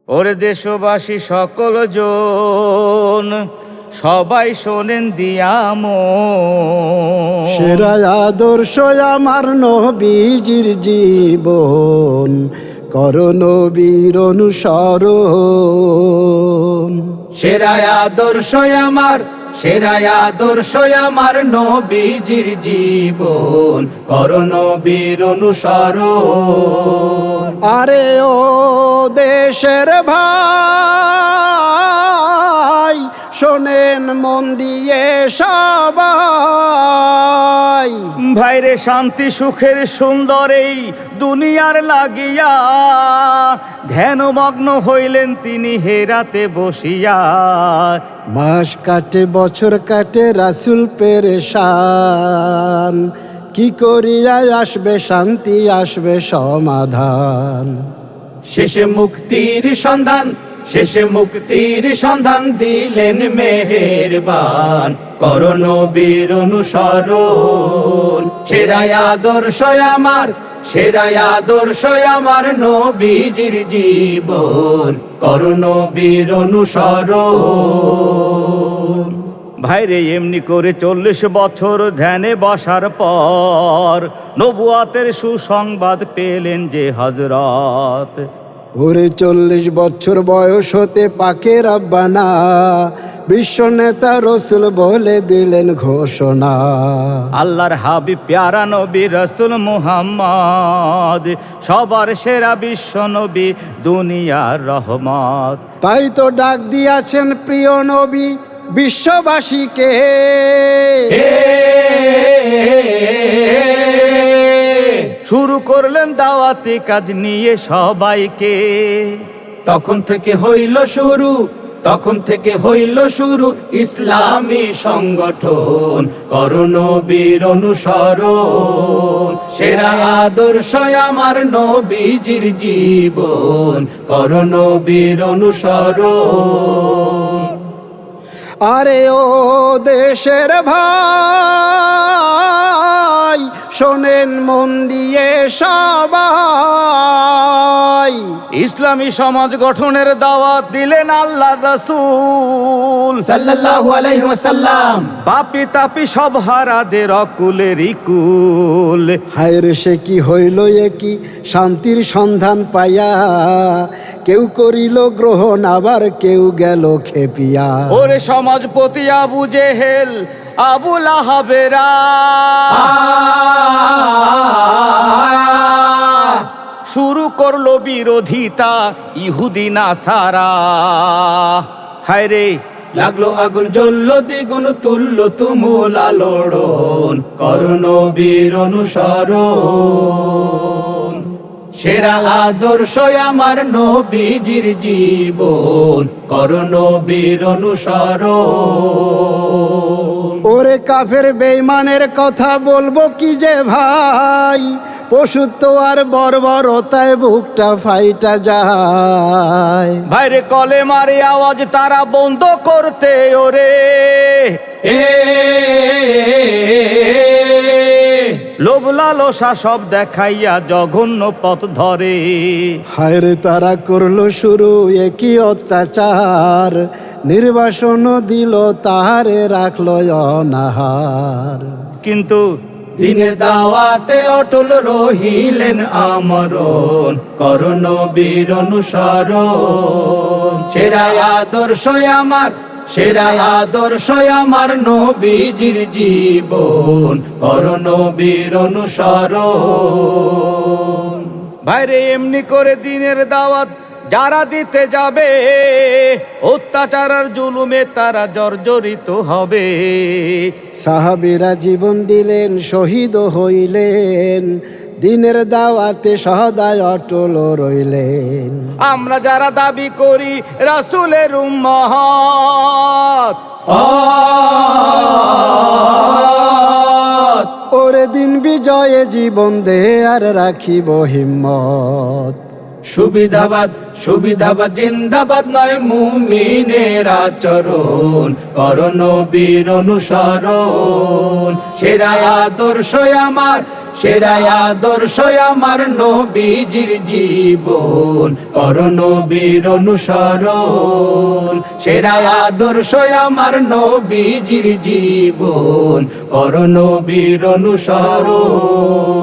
ওরে দেশবাসী সকল জন, সবাই শোনেন দিয়ামো, সেরা আদর্শ আমার নবীজির জীবন, কর নবীর অনুসরণ। সেরা আদর্শ আমার, সেরা আদর্শ আমার নবীজির জীবন, কর নবীর অনুসরণ। আরে ও দেশের ভাই, শোনেন মন দিয়ে সবাই। ভাইরে শান্তি সুখের সুন্দর এই দুনিয়ার লাগিয়া, ধ্যানমগ্ন হইলেন তিনি হেরাতে বসিয়া। মাস কাটে বছর কাটে রাসূল পেরেশান, কি করিয়া আসবে শান্তি আসবে সমাধান। শেষে মুক্তির সন্ধান, শেষে মুক্তির সন্ধান দিলেন মেহেরবান, কর নবীর অনুসরণ। সেরা আদর্শ আমার, সেরা আদর্শ আমার নবীজির জীবন, কর নবীর অনুসরণ। ভাইরে এমনি করে 40 বছর ধ্যানে বসার পর নবুয়াতের সুসংবাদ পেলেন যে হযরত। ওরে 40 বছর বয়স হতে পাকে রব্বানা, বিশ্ব নেতা রসুল বলে দিলেন ঘোষণা। আল্লাহর হাবিব প্যারা নবী রসুল মুহাম্মদ, সবার সেরা বিশ্ব নবী দুনিয়ার রহমত। তাই তো ডাক দিয়াছেন প্রিয় নবী বিশ্ববাসীকে, শুরু করলেন দাওয়াতি কাজ নিয়ে সবাইকে। তখন থেকে হইল শুরু, তখন থেকে হইল শুরু ইসলামী সংগঠন, কর নবীর অনুসরণ। সেরা আদর্শ আমার নবীজির জীবন, কর নবীর অনুসরণ। আরে ও দেশের ভাই, শোনেন মন দিয়ে সবাই। ইসলামী সমাজ গঠনের দাওয়াত দিলেন আল্লাহর রাসূল সাল্লাল্লাহু আলাইহি ওয়াসাল্লাম। পাপি তাপি সব হারাদের অকুলের ইকুল। হায়রে সে কি হইল কি শান্তির সন্ধান পাইয়া, কেউ করিল গ্রহণ আবার কেউ গেল খেপিয়া। ওরে সমাজপতি আবু জেহেল আবু লাহাবেরা, শুরু করলো বিরোধিতা ইহুদি নাসারা। হায়রে লাগলো আগুন জ্বলল দ্বিগুণ তুল্য তুমুল আলোড়ন, কর নবীর অনুসরণ। সেরা আদর্শ আমার নবীজির জীবন, কর নবীর অনুসরণ। ওরে কাফের বেঈমানের কথা বলবো কি যে ভাই, পশুত্ব আর বর্বরতায় বুকটা ফাইটা যায়। ভাইরে কলেমারে আওয়াজ তারা বন্ধ করতে ওরে, লোভ লালসা সব দেখাইয়া জঘন্য পথ ধরে। হায়রে তারা করলো শুরু একই অত্যাচার, নির্বাসন দিল তাহারে রাখলো অনাহার। কিন্তু দিনের দাওয়াতে অটল রহিলেন আমরণ, কর নবীর অনুসরণ। সেরা আদর্শ আমার, সেরা আদর্শ আমার নবীজির জীবন, কর নবীর অনুসরণ। ভাইরে এমনি করে দিনের দাওয়াত যারা দিতে যাবে, অত্যাচার আর জুলুমে তারা জর্জরিত হবে। সাহাবীরা জীবন দিলেন শহীদ হইলেন, দিনের দাওয়াতে সদায় অটল রইলেন। আমরা যারা দাবি করি রাসূলের উম্মত, ওরে দিন বিজয়ে জীবন দে আর রাখিব হিম্মত। সুবিধাবাদ, সুবিধাবাদ জিন্দাবাদ নয় মুমিনের আচরণ, কর নবীর অনুসরণ। সেরা আদর্শ আমার, সেরা আদর্শ আমার নবীজির জীবন, করো নবীর অনুসরণ। সেরা আদর্শ আমার নবীজির জীবন, করো নবীর অনুসরণ।